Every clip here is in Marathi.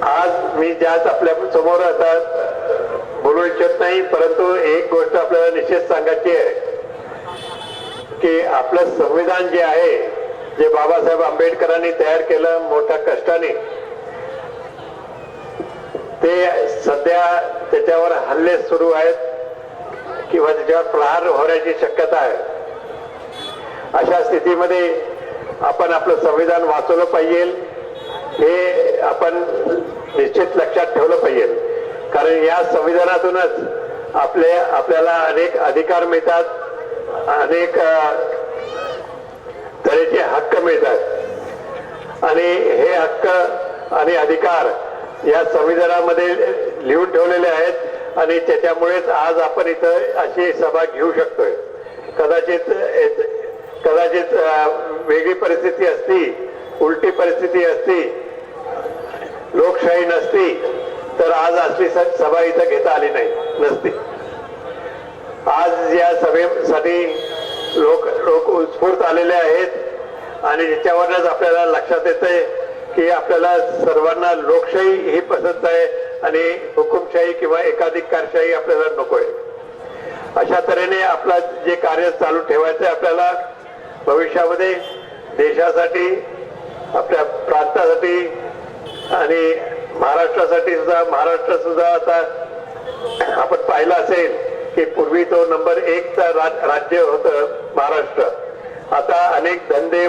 आज मी ज्याच आपल्या समोर आता बोलू इच्छित नाही, परंतु एक गोष्ट आपल्याला निश्चित सांगायची आहे की आपलं संविधान जे आहे, जे बाबासाहेब आंबेडकरांनी तयार केलं मोठ्या कष्टाने, ते सध्या त्याच्यावर हल्ले सुरू आहेत किंवा त्याच्यावर प्रहार होण्याची शक्यता आहे. अशा स्थितीमध्ये आपण आपलं संविधान वाचवलं पाहिजे, हे आपण निश्चित लक्षात ठेवलं पाहिजे. कारण या संविधानातूनच आपल्याला अनेक अधिकार मिळतात, अनेक तऱ्हेचे हक्क मिळतात आणि हे हक्क आणि अधिकार या संविधानामध्ये लिहून ठेवलेले आहेत आणि त्याच्यामुळेच आज आपण इथं अशी सभा घेऊ शकतोय. कदाचित वेगळी परिस्थिती असती, उलटी परिस्थिती असती, लोकशाही नसती तर आज असली सभा इथं घेता आली नसती. आज या सभेसाठी लोक उत्स्फूर्त आलेले आहेत आणि त्याच्यावरच आपल्याला लक्षात येतंय की आपल्याला सर्वांना लोकशाही ही पसंत आहे आणि हुकुमशाही किंवा एकाधिकारशाही आपल्याला नकोय. अशा तऱ्हेने आपलं जे कार्य चालू ठेवायचंय आपल्याला भविष्यामध्ये, देशासाठी, आपल्या प्रांतासाठी आणि महाराष्ट्र सुद्धा आता आपण पाहिलं असेल की पूर्वी तो नंबर 1 राज्य होतं महाराष्ट्र. आता अनेक धंदे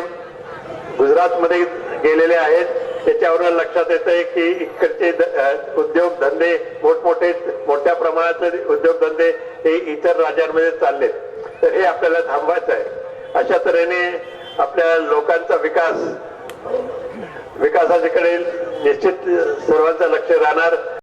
गुजरातमध्ये गेलेले आहेत. त्याच्यावरून लक्षात येतंय की इकडचे उद्योगधंदे मोठ्या प्रमाणाचे उद्योगधंदे हे इतर राज्यांमध्ये चाललेत. तर हे आपल्याला थांबवायचं आहे. अशा तऱ्हेने आपल्या लोकांचा विकासाकडे निश्चित सर्वांचं लक्ष राहणार.